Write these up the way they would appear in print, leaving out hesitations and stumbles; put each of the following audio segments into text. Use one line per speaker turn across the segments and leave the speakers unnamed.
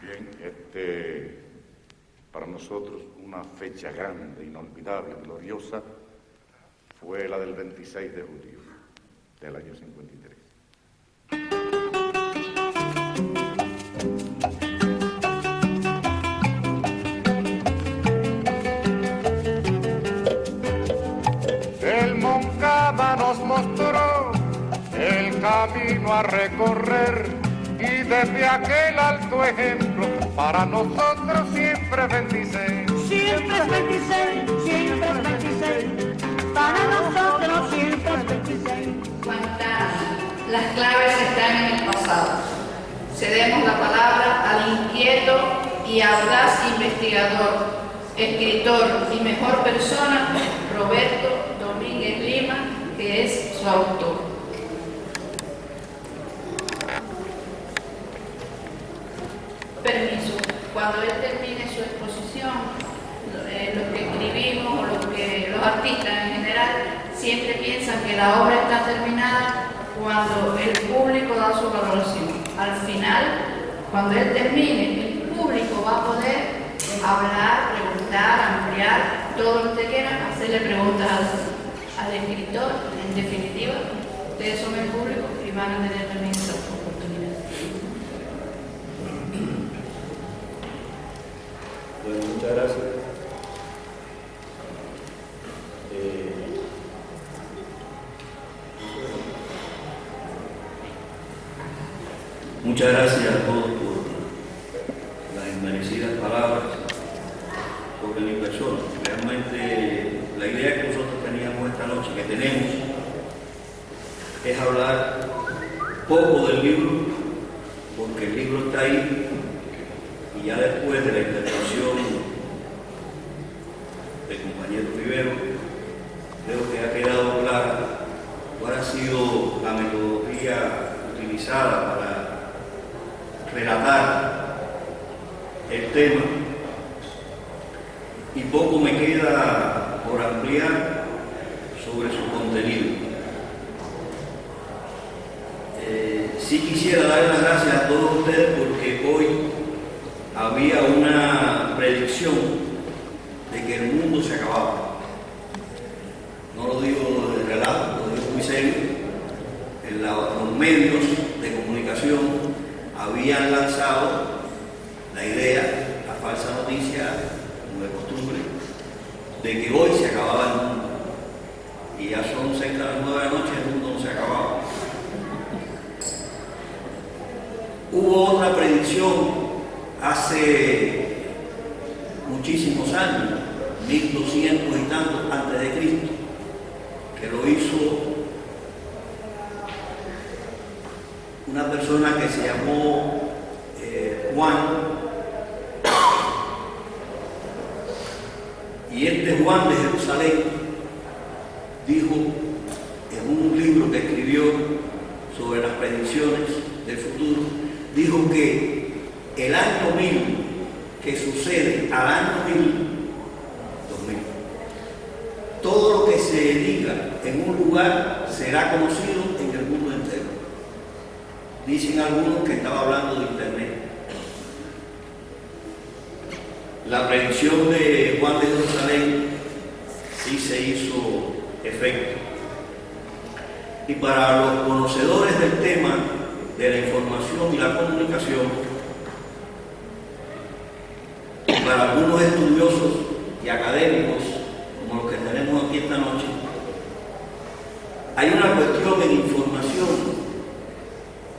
Bien, para nosotros una fecha grande, inolvidable, gloriosa, fue la del 26 de julio del año 53. El Moncada nos mostró el camino a recorrer y desde aquel alto ejemplo para nosotros siempre es 26.
Siempre es 26, siempre es 26, para nosotros siempre es 26.
Las claves están en el pasado. Cedemos la palabra al inquieto y audaz investigador, escritor y mejor persona, Roberto Domínguez Lima, que es su autor. Permiso. Cuando él termine su exposición, los que escribimos o los artistas en general siempre piensan que la obra está terminada cuando el público da su valoración. Al final, cuando él termine, el público va a poder hablar, preguntar, ampliar, todo lo que usted quiera, hacerle preguntas al escritor. En definitiva, ustedes son el público y van a tener también esa oportunidad.
Bueno, muchas gracias. Muchas gracias a todos por las inmerecidas palabras sobre mi persona. Realmente la idea que nosotros teníamos esta noche, que tenemos, es hablar poco del libro, porque el libro está ahí y ya después de la intervención del compañero Rivero, creo que ha quedado clara cuál ha sido la metodología utilizada para relatar el tema, y poco me queda por ampliar sobre su contenido. Sí quisiera dar las gracias a todos ustedes porque hoy había una predicción de que el mundo se acababa. No lo digo de relato, lo digo muy serio. En los medios de comunicación habían lanzado la idea, la falsa noticia, como de costumbre, de que hoy se acababa el mundo. Y ya son cerca de las 9 de la noche y el mundo no se acababa. Hubo otra predicción hace muchísimos años, 1200 y tantos antes de Cristo, que lo hizo una persona que se llamó Juan, y este Juan de Jerusalén dijo en un libro que escribió sobre las predicciones del futuro, dijo que el año 1000 que sucede al año 2000, todo lo que se diga en un lugar será conocido en el mundo entero. Dicen algunos que estaba hablando de internet. La predicción de Juan de Jerusalén sí se hizo efecto. Y para los conocedores del tema de la información y la comunicación, y para algunos estudiosos y académicos como los que tenemos aquí esta noche, hay una cuestión en información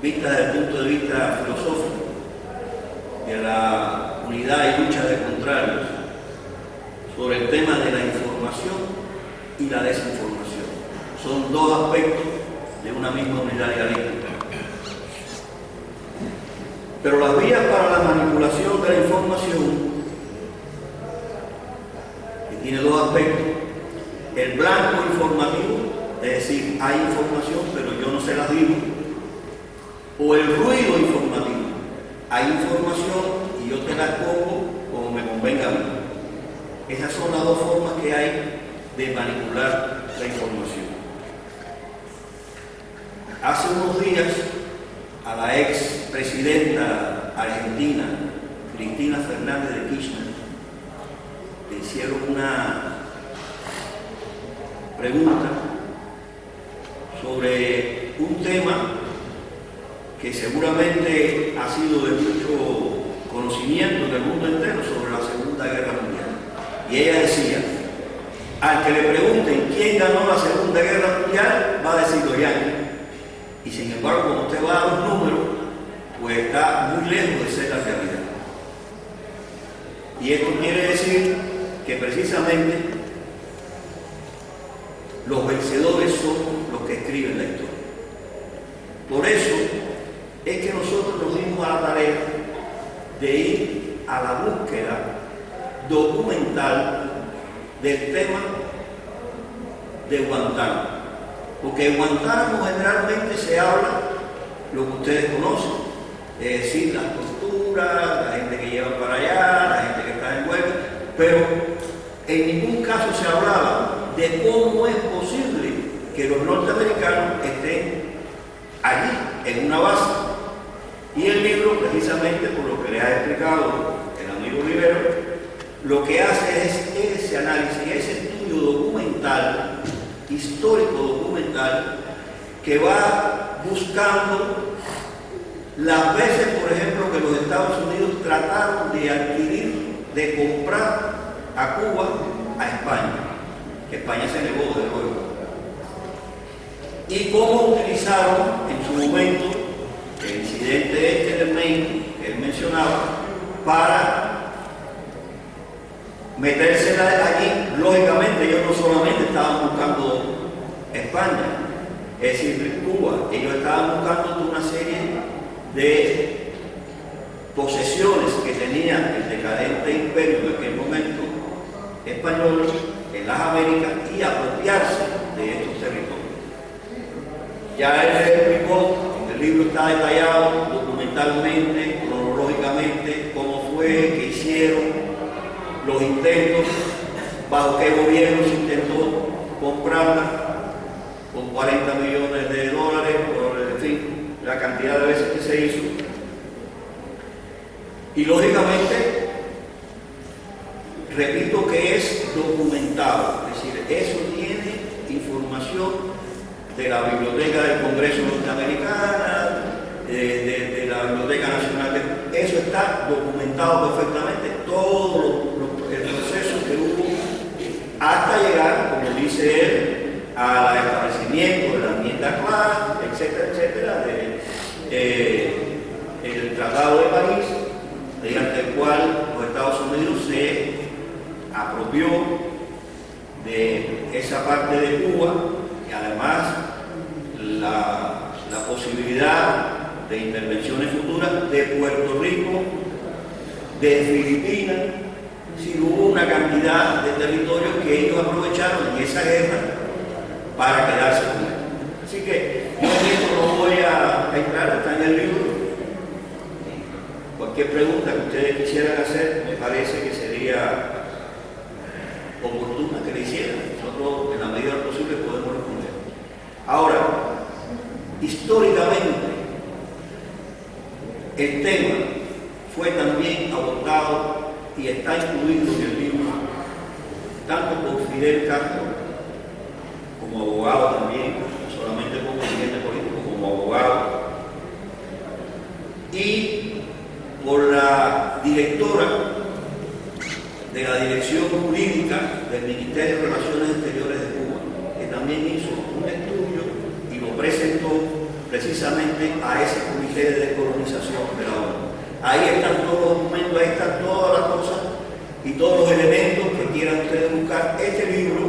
vista desde el punto de vista filosófico de la unidad y lucha de contrarios sobre el tema de la información y la desinformación. Son dos aspectos de una misma unidad dialéctica. Pero las vías para la manipulación de la información, que tiene dos aspectos: el blanco informativo, es decir, hay información pero yo no se la digo, o el ruido informativo, hay información y yo te la pongo como me convenga a mí. Esas son las dos formas que hay de manipular la información. Hace unos días a la ex presidenta argentina Cristina Fernández de Kirchner le hicieron una pregunta sobre un tema que seguramente ha sido de mucho conocimiento en el mundo entero sobre la Segunda Guerra Mundial. Y ella decía, al que le pregunten quién ganó la Segunda Guerra Mundial, va a decir los yanquis. Y sin embargo, cuando usted va a los números, pues está muy lejos de ser la realidad. Y esto quiere decir que precisamente los vencedores son los que escriben la historia. Por eso es que nosotros nos dimos a la tarea de ir a la búsqueda documental del tema de Guantánamo. Porque en Guantánamo generalmente se habla lo que ustedes conocen, es decir, las torturas, la gente que lleva para allá, la gente que está en huelga, pero en ningún caso se hablaba de cómo es posible que los norteamericanos estén allí, en una base. Y el libro, precisamente por lo que le ha explicado el amigo Rivero, lo que hace es ese análisis, ese estudio documental, histórico documental, que va buscando las veces, por ejemplo, que los Estados Unidos trataron de adquirir, de comprar a Cuba a España, que España se negó de nuevo. Y cómo utilizaron en su momento el incidente este del Maine, que él mencionaba, para meterse allí. Lógicamente ellos no solamente estaban buscando España, es decir, Cuba, ellos estaban buscando una serie de posesiones que tenía el decadente imperio en aquel momento español en las Américas y apropiarse de estos territorios. Ya él explicó, en el libro está detallado documentalmente, cronológicamente, cómo fue, qué hicieron, los intentos, bajo qué gobierno se intentó comprarla, con 40 millones de dólares, en fin, la cantidad de veces que se hizo. Y lógicamente, repito que es documentado, es decir, eso tiene información de la Biblioteca del Congreso Norteamericana, de la Biblioteca Nacional, eso está documentado perfectamente, todo el proceso que hubo hasta llegar, como dice él, al establecimiento de la enmienda clara, etcétera, etcétera, el Tratado de París, mediante el cual los Estados Unidos se apropió de esa parte de Cuba y además la posibilidad de intervenciones futuras de Puerto Rico, de Filipinas, si hubo una cantidad de territorios que ellos aprovecharon en esa guerra para quedarse con él. Así que yo en eso no voy a entrar, está en el libro. Cualquier pregunta que ustedes quisieran hacer, me parece que sería oportuna que le hicieran. Nosotros, en la medida posible, podemos responder. Ahora, históricamente, el tema fue también abordado y está incluido en el libro, tanto por Fidel Castro, como abogado también, no solamente como dirigente político, como abogado, y por la directora de la Dirección Jurídica del Ministerio de Relaciones Exteriores de Cuba, que también hizo un estudio y lo presentó precisamente a ese comité de descolonización de la ONU. Ahí están todos los documentos, ahí están todas las cosas y todos los elementos que quieran ustedes buscar. Este libro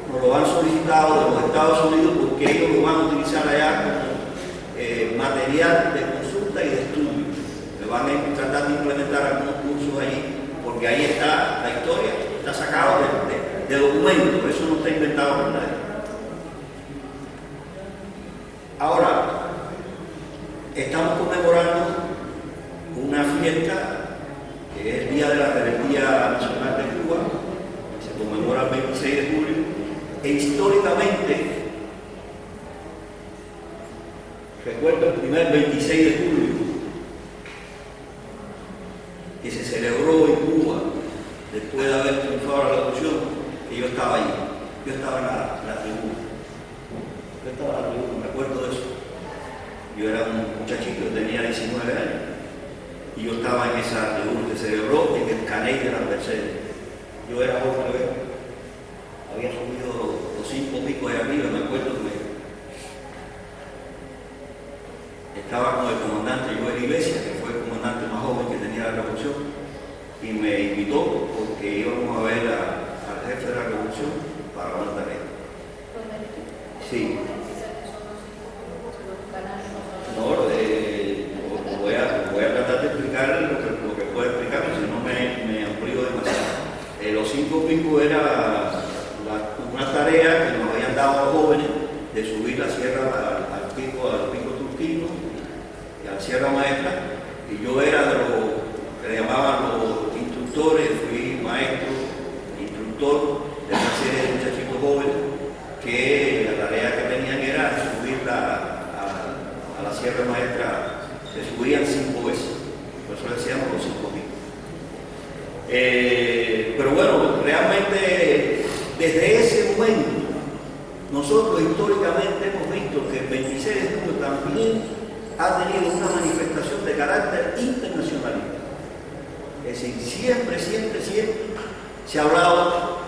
nos lo han solicitado de los Estados Unidos porque ellos lo van a utilizar allá como material de consulta y de estudio. Le van a tratar de implementar algunos cursos ahí, porque ahí está la historia, está sacado de documentos, eso no está inventado por nadie. Ahora, estamos conmemorando una fiesta que es el Día de la Rebeldía Nacional de Cuba, que se conmemora el 26 de julio, e históricamente, recuerdo el primer 26 de julio, que se celebró en Cuba después de haber triunfado la revolución, que yo estaba allí. Yo estaba en la tribuna. Yo estaba en la tribuna, me acuerdo de eso. Yo era un muchachito, yo tenía 19 años. Y yo estaba en esa tribuna que se celebró en el Caney de las Mercedes. Yo era joven, había subido los 5 picos de arriba, me acuerdo que estaba con el comandante Joel Iglesias, que fue el comandante más joven que tenía la revolución, y me invitó porque íbamos a ver al jefe de la revolución para una tarea. Sí. No, voy a tratar de explicar lo que puedo explicar, si no me amplío demasiado. Los 5 picos era una tarea que nos habían dado a los jóvenes de subir la sierra al pico Turquino y a la Sierra Maestra, y yo era de los que le llamaban los instructores, fui maestro, instructor de una serie de muchachitos jóvenes que la tarea que tenían era subir a la Sierra Maestra, se subían 5 veces, por eso le decíamos los 5 picos. Pero bueno, realmente desde ese momento nosotros históricamente hemos visto que el 26 de junio también ha tenido una manifestación de carácter internacionalista. Es decir, siempre se ha hablado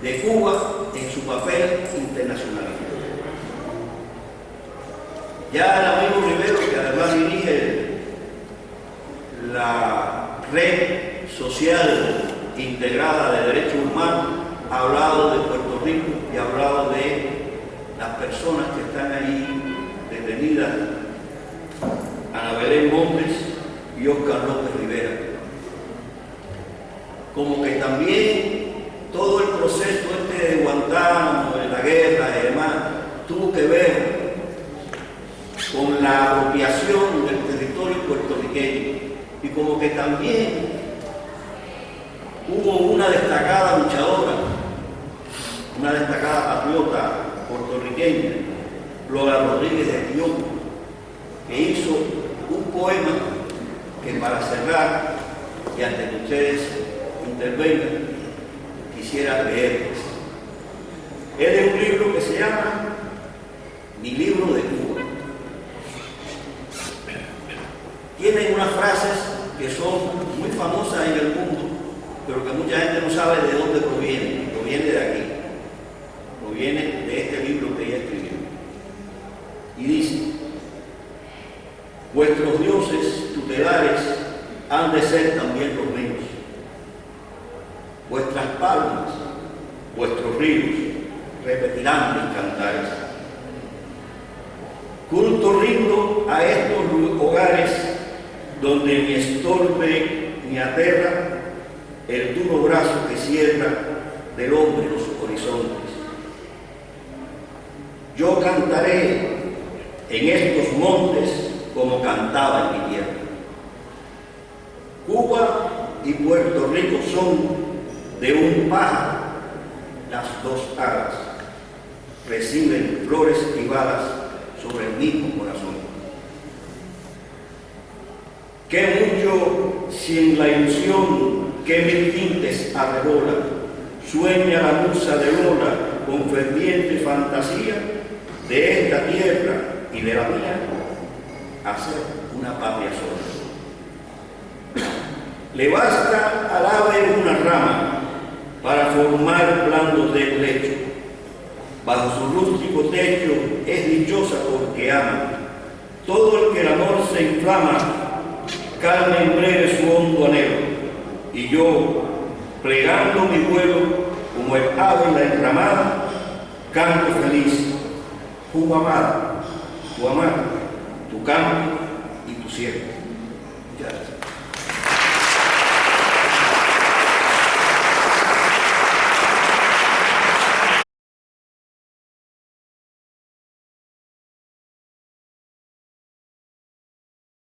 de Cuba en su papel internacionalista. Ya el amigo Rivero, que además dirige la red social integrada de derechos humanos, ha hablado de Puerto Rico y ha hablado de las personas que están ahí detenidas, Ana Belén Montes y Óscar López Rivera. Como que también todo el proceso de Guantánamo, de la guerra y demás, tuvo que ver con la apropiación del territorio puertorriqueño, y como que también hubo una destacada luchadora, una destacada patriota puertorriqueña, Lola Rodríguez de Guión, que hizo un poema que, para cerrar y antes que ustedes intervengan, quisiera leerles. Es de un libro que se llama Mi libro de Cuba. Tienen unas frases que son muy famosas en el mundo, pero que mucha gente no sabe de dónde provienen. Proviene de aquí, proviene de este libro que ella escribió. Y dice: vuestros dioses tutelares han de ser también los míos. Vuestras palmas, vuestros ríos repetirán mis cantares. Culto rindo a estos hogares donde ni estorbe ni aterra el duro brazo que cierra del hombre los horizontes. Yo cantaré en estos montes como cantaba en mi tierra. Cuba y Puerto Rico son de un pájaro las dos alas, reciben flores y balas sobre el mismo corazón. Qué mucho si en la ilusión que mil tintes arrebola, sueña la musa de Lola con ferviente fantasía de esta tierra y de la mía, hacer una patria sola. Le basta al ave una rama para formar blandos de lecho. Bajo su rústico techo es dichosa porque ama. Todo el que el amor se inflama, calma en breve su hondo anhelo. Y yo, plegando mi vuelo, como el ave en la enramada, canto feliz. Cuba amada, tu amada, tu campo y tu cielo. Muchas gracias.